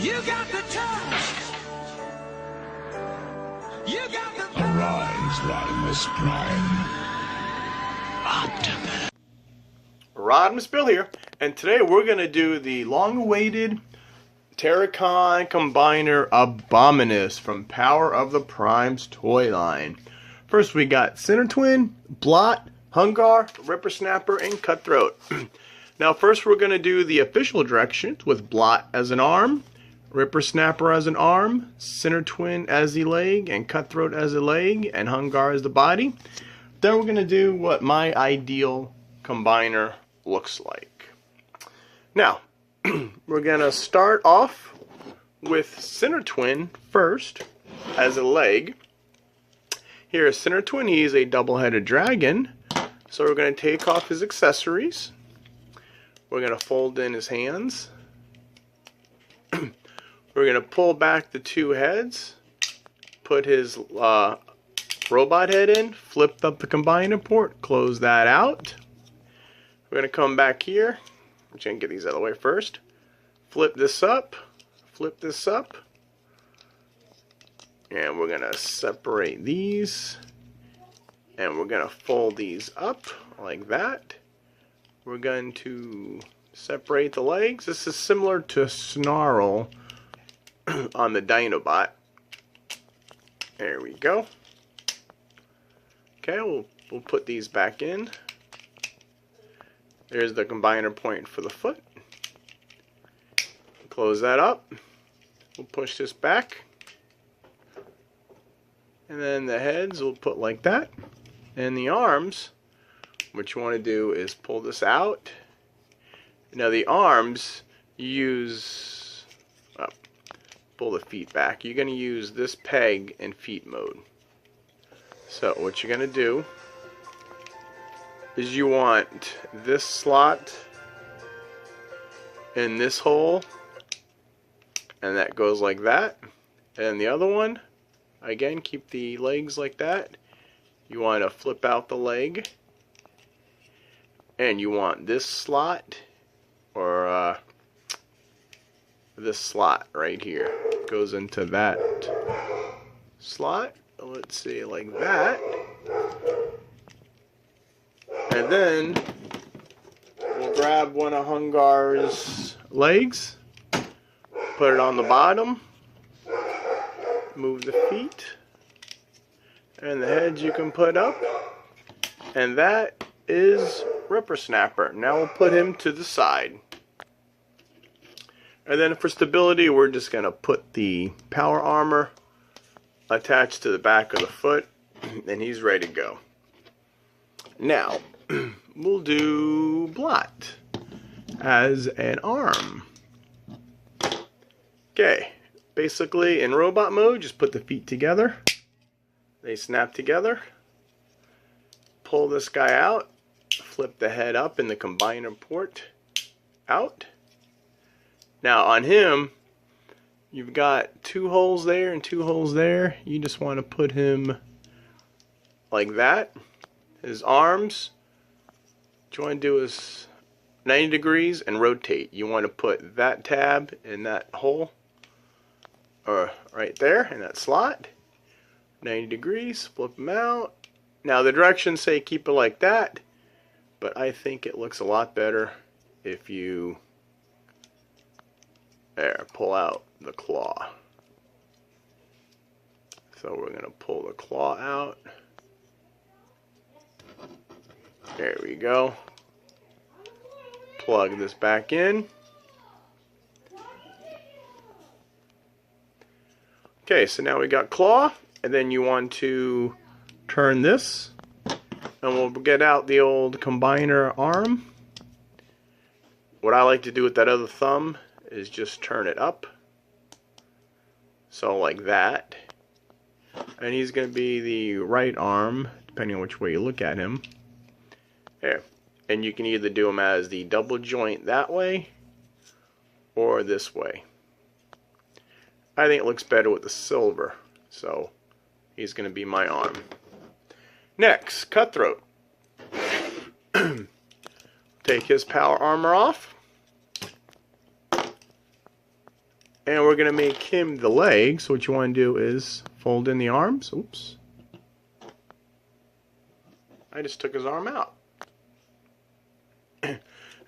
You got the touch. You got the Arise, Rodimus Prime. Rodimus Bill here, and today we're going to do the long-awaited Terrorcon Combiner Abominus from Power of the Primes toy line. First we got Sinnertwin, Blot, Hun-Gurrr, Rippersnapper, and Cutthroat. Now first we're going to do the official directions with Blot as an arm, Rippersnapper as an arm, Sinnertwin as the leg, and Cutthroat as a leg, and Hun-Gurrr as the body. Then we're going to do what my ideal combiner looks like. Now, we're going to start off with Sinnertwin first as a leg. Here is Sinnertwin. He's a double-headed dragon. So we're going to take off his accessories. We're going to fold in his hands. We're going to pull back the two heads, put his robot head in, flip up the combiner port, close that out. We're going to come back here. I'm just going to get these out of the way first. Flip this up, and we're going to separate these, and we're going to fold these up like that. We're going to separate the legs. This is similar to Snarl on the Dinobot. There we go. Okay, we'll put these back in. There's the combiner point for the foot. Close that up. We'll push this back. And then the heads we'll put like that. And the arms, what you want to do is pull this out. Now the arms, you use... pull the feet back. You're going to use this peg in feet mode. So what you're going to do is you want this slot in this hole, and that goes like that. And the other one, again, keep the legs like that. You want to flip out the leg, and you want this slot, or this slot right here goes into that slot. Let's see, like that. And then we'll grab one of Hun-Gurr's legs, put it on the bottom, move the feet, and the heads you can put up, and that is Rippersnapper. Now we'll put him to the side. And then for stability, we're just going to put the power armor attached to the back of the foot, and he's ready to go. Now, we'll do Blot as an arm. Okay, basically in robot mode, just put the feet together. They snap together. Pull this guy out. Flip the head up in the combiner port out. Now on him, you've got two holes there and two holes there. You just want to put him like that. His arms, what you want to do is 90 degrees and rotate. You want to put that tab in that hole, or right there in that slot. 90 degrees, flip them out. Now the directions say keep it like that, but I think it looks a lot better if you pull out the claw. So we're going to pull the claw out. There we go. Plug this back in. Okay, so now we got claw, and then you want to turn this, and we'll get out the old combiner arm. What I like to do with that other thumb is just turn it up, so like that, and he's going to be the right arm depending on which way you look at him. There, and you can either do him as the double joint that way or this way. I think it looks better with the silver, so he's going to be my arm. Next, Cutthroat. Take his power armor off. And we're going to make him the leg. So what you want to do is fold in the arms. Oops. I just took his arm out.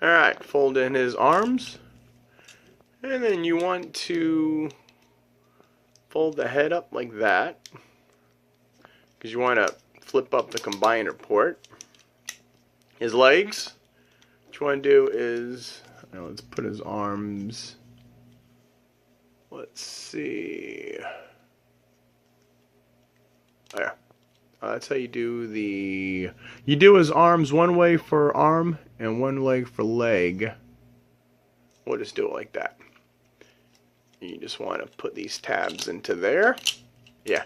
Alright, fold in his arms. And then you want to fold the head up like that. Because you want to flip up the combiner port. His legs. What you want to do is, let's put his arms. Let's see. There. That's how you do the... You do his arms one way for arm and one leg for leg. We'll just do it like that. You just want to put these tabs into there. Yeah.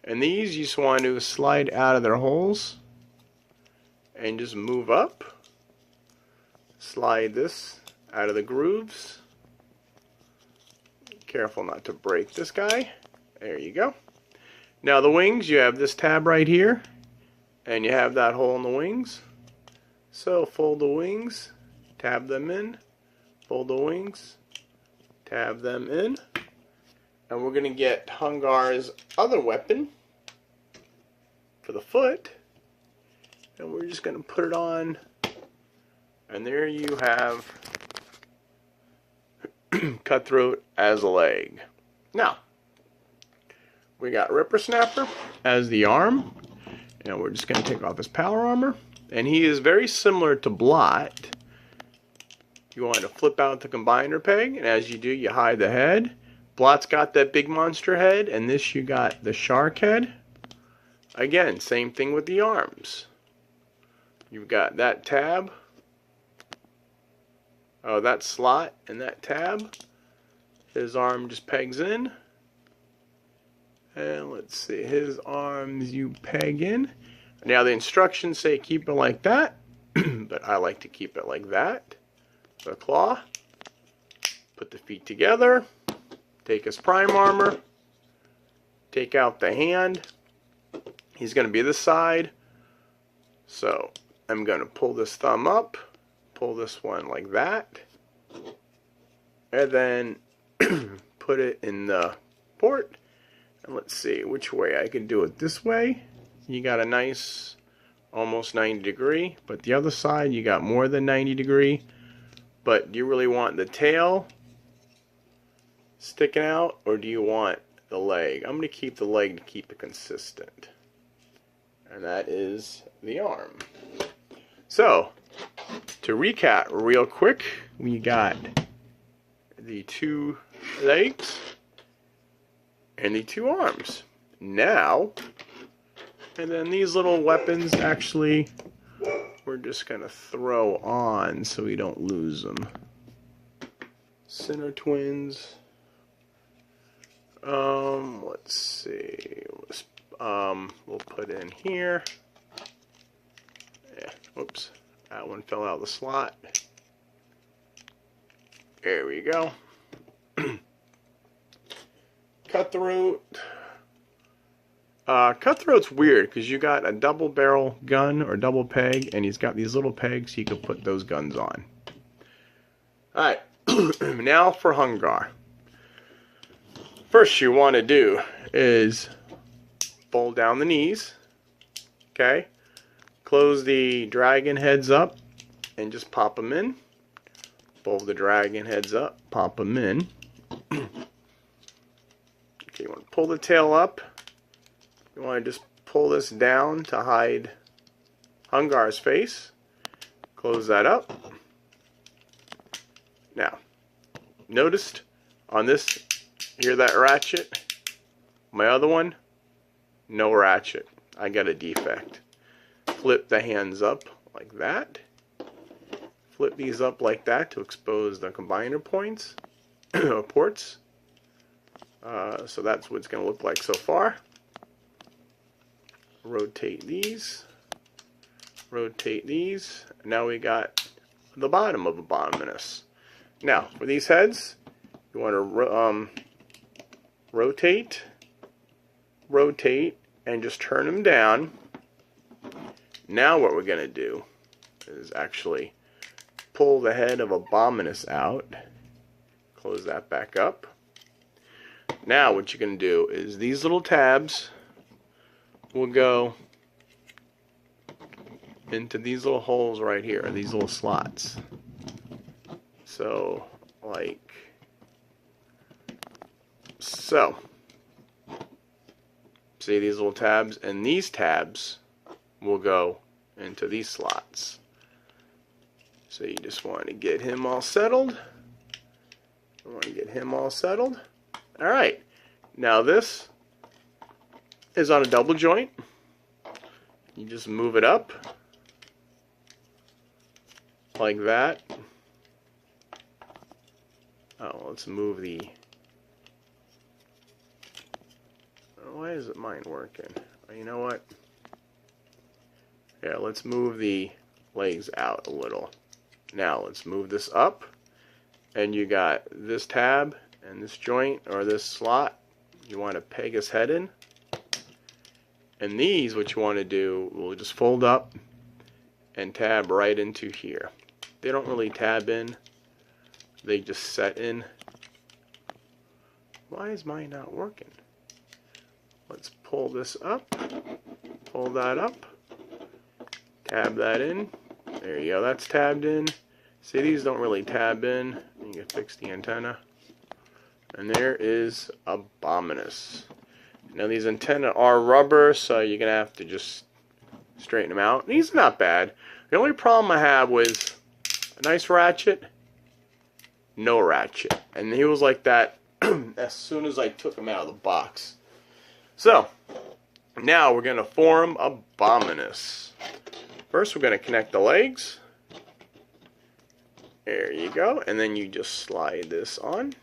And these you just want to slide out of their holes. And just move up. Slide this out of the grooves. Careful not to break this guy. There you go. Now the wings, you have this tab right here, and you have that hole in the wings. So fold the wings, tab them in, fold the wings, tab them in, and we're going to get Hun-Gurr's other weapon for the foot, and we're just going to put it on, and there you have Cutthroat as a leg. Now, we got Rippersnapper as the arm, and we're just going to take off his power armor, and he is very similar to Blot. You want to flip out the combiner peg, and as you do, you hide the head. Blot's got that big monster head, and this you got the shark head. Again, same thing with the arms. You've got that tab, that slot, and that tab. His arm just pegs in. And let's see, his arms you peg in. Now the instructions say keep it like that, but I like to keep it like that. The claw, put the feet together, take his prime armor, take out the hand. He's going to be this side, so I'm going to pull this thumb up, pull this one like that, and then put it in the port. And let's see which way I can do it. This way, you got a nice almost 90 degree, but the other side you got more than 90 degree. But do you really want the tail sticking out, or do you want the leg? I'm going to keep the leg to keep it consistent. And that is the arm. So, to recap real quick, we got the 2 legs and the 2 arms. Now, and then these little weapons actually we're just going to throw on so we don't lose them. Sinnertwins. Let's see. We'll put in here. Yeah, whoops. That one fell out of the slot. There we go. Cutthroat. Cutthroat's weird because you got a double barrel gun or double peg, and he's got these little pegs you can put those guns on. Alright, now for Hun-Gurrr. First you want to do is fold down the knees, okay? Close the dragon heads up and just pop them in. Fold the dragon heads up, pop them in. Okay, you want to pull the tail up. You want to just pull this down to hide Hun-Gurr's face. Close that up. Now, noticed on this, hear that ratchet? My other one, no ratchet. I got a defect. Flip the hands up like that. Flip these up like that to expose the combiner points, ports. So that's what it's going to look like so far. Rotate these. Rotate these. Now we got the bottom of Abominus. Now, for these heads, you want to rotate, rotate, and just turn them down. Now what we're going to do is actually pull the head of Abominus out. Close that back up. Now what you're going to do is these little tabs will go into these little holes right here, these little slots. So, like so. See these little tabs? And these tabs will go into these slots. So you just want to get him all settled. Alright. Now this is on a double joint. You just move it up like that. Oh, let's move the... Why isn't mine working? Oh, you know what? Yeah, let's move the legs out a little. Now let's move this up. And you got this tab and this joint or this slot. You want to peg his head in. And these, what you want to do, will just fold up and tab right into here. They don't really tab in. They just set in. Why is mine not working? Let's pull this up. Pull that up. Tab that in. There you go. That's tabbed in. See, these don't really tab in. You can fix the antenna. And there is Abominus. Now these antennae are rubber, so you're going to have to just straighten them out. These are not bad. The only problem I have was a nice ratchet, no ratchet. And he was like that as soon as I took him out of the box. So, now we're going to form Abominus. First we're going to connect the legs. There you go. And then you just slide this on.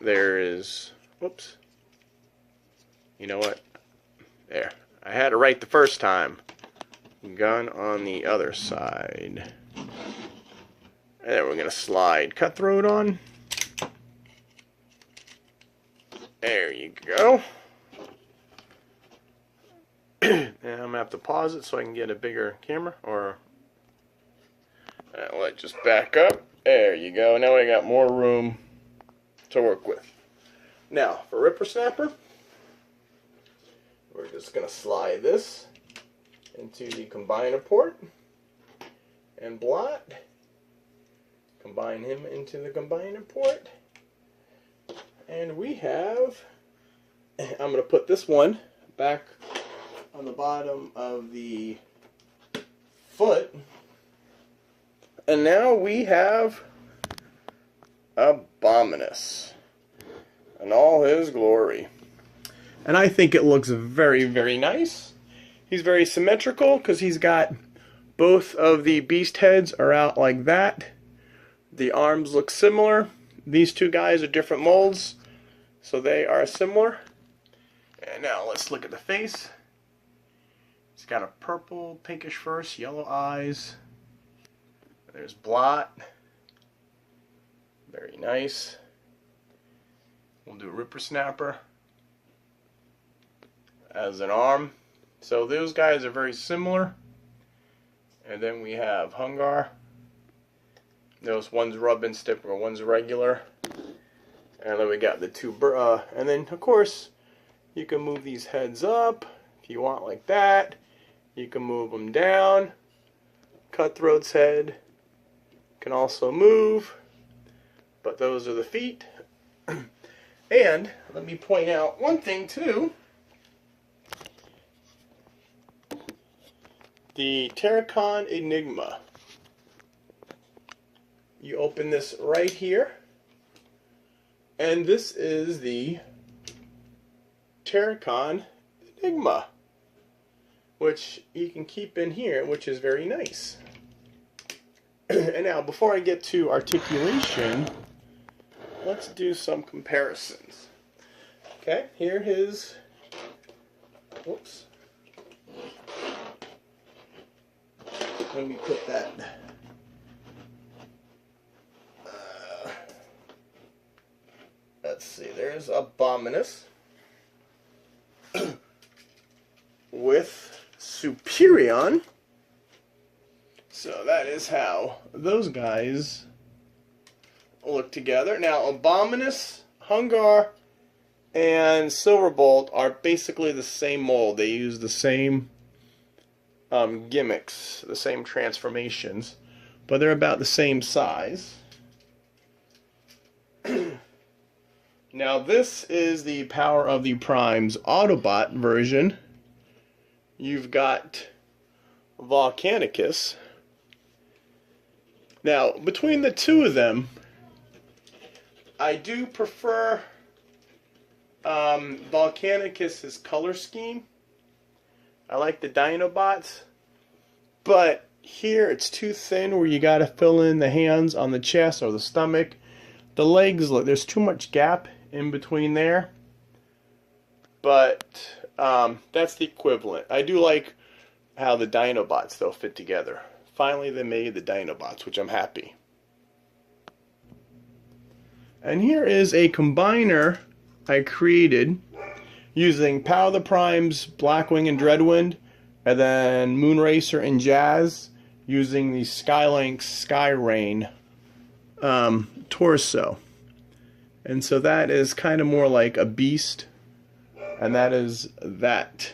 There is... Whoops. You know what? There. I had it right the first time. Gun on the other side. And then we're going to slide Cutthroat on. There you go. Now I'm going to have to pause it so I can get a bigger camera. Or let's just back up. There you go. Now we got more room to work with. Now, for Rippersnapper, we're just going to slide this into the combiner port. And Blot, combine him into the combiner port. And we have, I'm going to put this one back on the bottom of the foot. And now we have Abominus in all his glory. And I think it looks very, very nice. He's very symmetrical because he's got both of the beast heads are out like that. The arms look similar. These two guys are different molds, so they are similar. And now let's look at the face. He's got a purple, pinkish first, yellow eyes. There's Blot. Very nice. We'll do Rippersnapper as an arm. So those guys are very similar. And then we have Hun-Gurrr. Those one's rub and stipper, one's regular. And then we got the two, and then of course you can move these heads up if you want like that. You can move them down. Cutthroat's head can also move. But those are the feet. And let me point out one thing too. The Terrorcon Enigma. You open this right here. And this is the Terrorcon Enigma, which you can keep in here, which is very nice. And now, before I get to articulation, let's do some comparisons. Okay, here his, whoops. Let me put that. Let's see, there's Abominus with Superion. So that is how those guys look together. Now, Abominus, Hun-Gurrr and Silverbolt are basically the same mold. They use the same gimmicks, the same transformations, but they're about the same size. Now this is the Power of the Primes Autobot version. You've got Volcanicus. Now, between the two of them, I do prefer Volcanicus's color scheme. I like the Dinobots, but here it's too thin where you gotta fill in the hands on the chest or the stomach. The legs, look, there's too much gap in between there, but that's the equivalent. I do like how the Dinobots, though, fit together. Finally, they made the Dinobots, which I'm happy. And here is a combiner I created using Power of the Primes, Blackwing and Dreadwind, and then Moonracer and Jazz using the Skylink Skyrain torso. And so that is kind of more like a beast, and that is that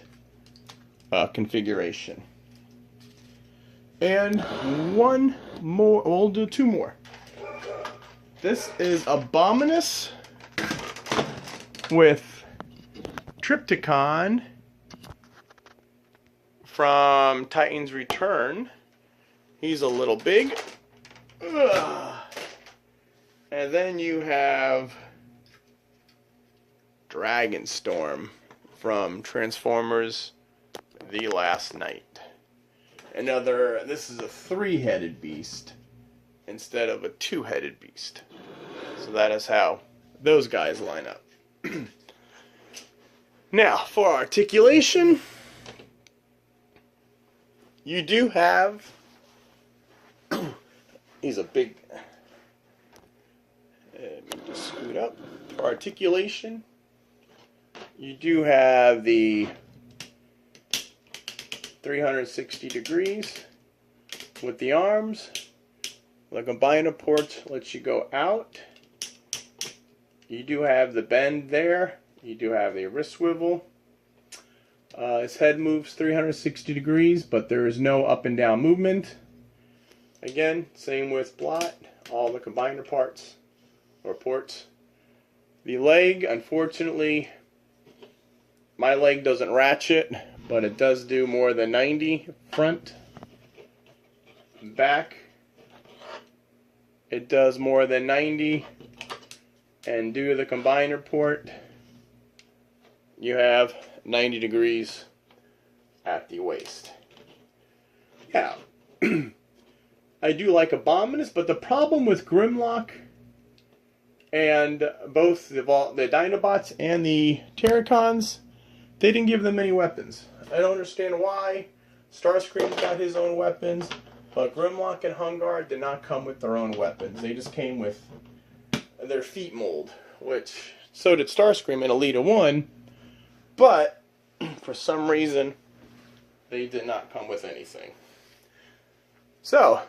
configuration. And one more, we'll do two more. This is Abominus with Triptychon from Titan's Return. He's a little big. Ugh. And then you have Dragonstorm from Transformers The Last Night. This is a three-headed beast instead of a two-headed beast. So that is how those guys line up. Now, for articulation, you do have, he's a big, let me just scoot up. For articulation, you do have the 360 degrees with the arms. The combiner port lets you go out. You do have the bend there. You do have the wrist swivel. His head moves 360 degrees, but there is no up and down movement. Again, same with Blot. All the combiner parts or ports. The leg, unfortunately, my leg doesn't ratchet, but it does do more than 90 front, back. It does more than 90, and due to the combiner port, you have 90 degrees at the waist. Now, I do like Abominus, but the problem with Grimlock and both the Dinobots and the Terrorcons, they didn't give them any weapons. I don't understand why. Starscream's got his own weapons, but Grimlock and Hun-Gurrr did not come with their own weapons. They just came with their feet mold, which so did Starscream in Elita 1, but for some reason they did not come with anything. So,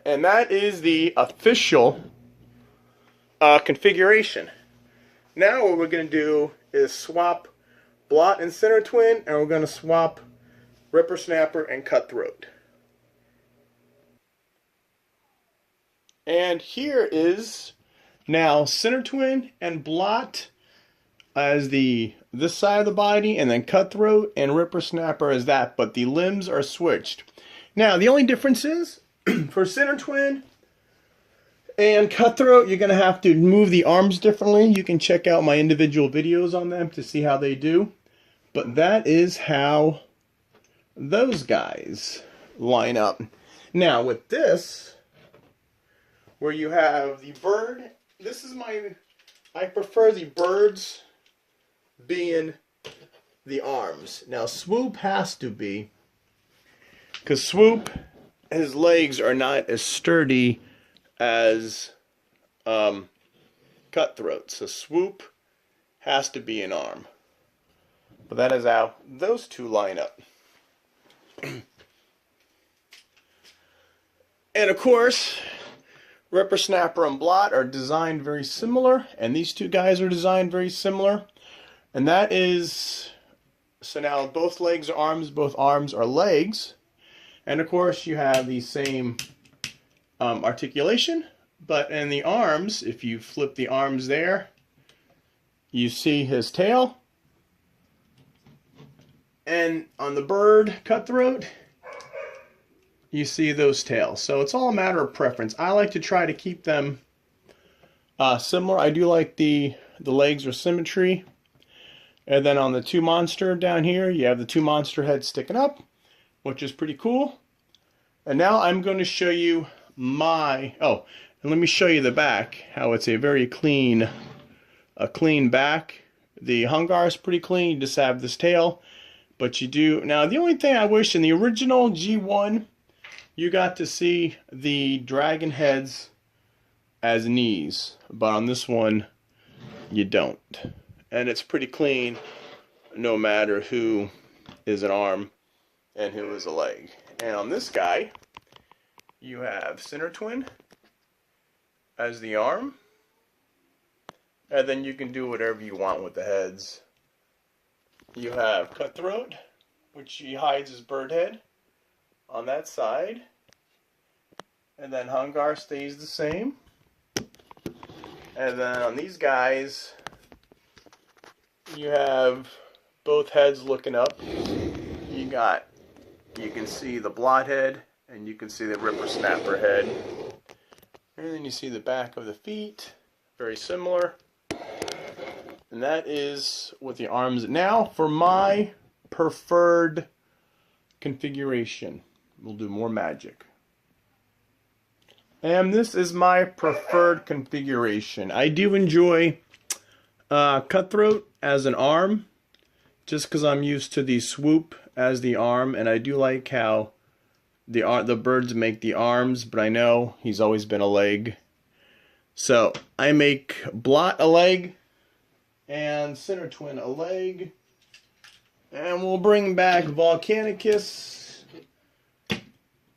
and that is the official configuration. Now what we're going to do is swap Blot and Sinnertwin, and we're going to swap Rippersnapper and Cutthroat. And here is now Sinnertwin and Blot as this side of the body, and then Cutthroat and Rippersnapper as that, but the limbs are switched. Now, the only difference is, for Sinnertwin and Cutthroat, you're going to have to move the arms differently. You can check out my individual videos on them to see how they do. But that is how those guys line up. Now, with this, where you have the bird, I prefer the birds being the arms. Now, Swoop has to be, because Swoop, his legs are not as sturdy as Cutthroat. So Swoop has to be an arm. But that is how those two line up. And of course, Rippersnapper and Blot are designed very similar, and these two guys are designed very similar. And that is, so now both legs are arms, both arms are legs. And of course you have the same articulation, but in the arms, if you flip the arms there, you see his tail. And on the bird, Cutthroat, you see those tails. So it's all a matter of preference. I like to try to keep them similar. I do like the legs are symmetry. And then on the two monster down here, you have the two monster heads sticking up, which is pretty cool. And now I'm going to show you and let me show you the back, how it's a very clean back. The Hun-Gurrr is pretty clean. You just have this tail. But you do, now the only thing I wish in the original G1, you got to see the dragon heads as knees. But on this one, you don't. And it's pretty clean, no matter who is an arm and who is a leg. And on this guy, you have Sinnertwin as the arm. And then you can do whatever you want with the heads. You have Cutthroat, which he hides his bird head on that side. And then Hun-Gurrr stays the same. And then on these guys, you have both heads looking up. You can see the Blot head, and you can see the Rippersnapper head. And then you see the back of the feet, very similar. And that is with the arms. Now for my preferred configuration. We'll do more magic. And this is my preferred configuration. I do enjoy Cutthroat as an arm, just because I'm used to the swoop as the arm, and I do like how the birds make the arms, but I know he's always been a leg. So I make Blot a leg and Sinnertwin a leg, and we'll bring back Volcanicus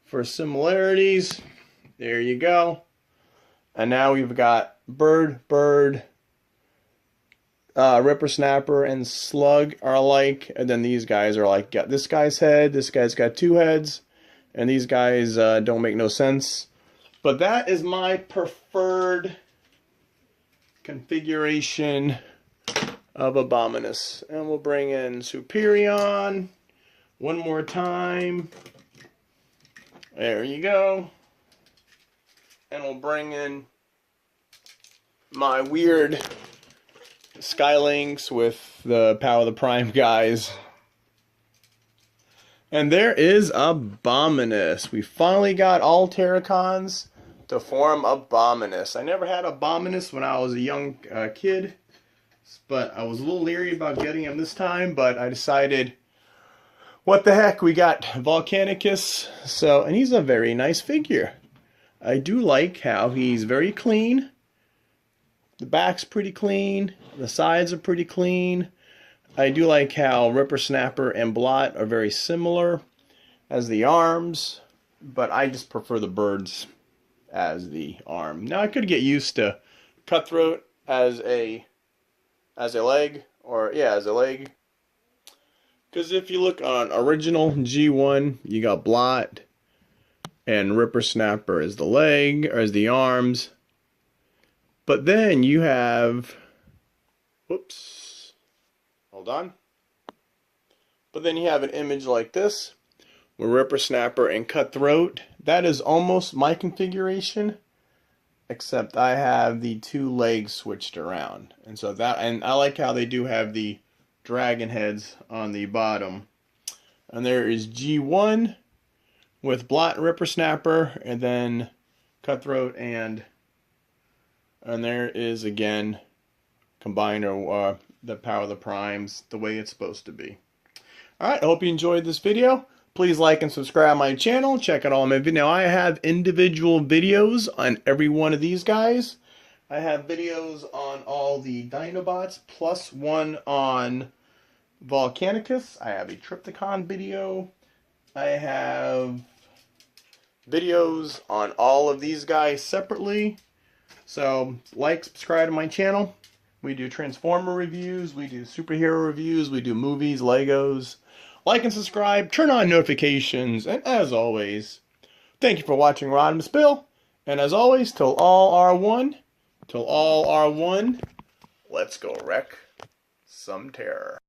for similarities. There you go. And now we've got bird, Rippersnapper and Slug are alike, and then these guys are like, got this guy's head, this guy's got two heads, and these guys don't make no sense. But that is my preferred configuration of Abominus. And we'll bring in Superion one more time. There you go. And we'll bring in my weird Skylinks with the Power of the Prime guys. And there is Abominus. We finally got all terrorcons to form Abominus. I never had Abominus when I was a young kid, but I was a little leery about getting him this time, but I decided, what the heck, we got Volcanicus. So, and he's a very nice figure. I do like how he's very clean. The back's pretty clean. The sides are pretty clean. I do like how Rippersnapper and Blot are very similar as the arms, but I just prefer the birds as the arm. Now I could get used to Cutthroat as a leg, or yeah, as a leg. Because if you look on original G1, you got Blot and Rippersnapper as the leg, or as the arms. But then you have, whoops, hold on. But then you have an image like this, where Rippersnapper and Cutthroat. That is almost my configuration, except I have the two legs switched around. And so that, and I like how they do have the dragon heads on the bottom. And there is G1 with Blot and Rippersnapper, and then Cutthroat, and there is again Combiner, the Power of the Primes, the way it's supposed to be. Alright, I hope you enjoyed this video. Please like and subscribe my channel. Check out all my videos. Now I have individual videos on every one of these guys. I have videos on all the Dinobots, plus one on Volcanicus. I have a Triptychon video. I have videos on all of these guys separately. So, like, subscribe to my channel. We do Transformer reviews, we do superhero reviews, we do movies, Legos. Like and subscribe, turn on notifications, and as always, thank you for watching Rodimus Bill. And as always, till all are one, let's go wreck some terror.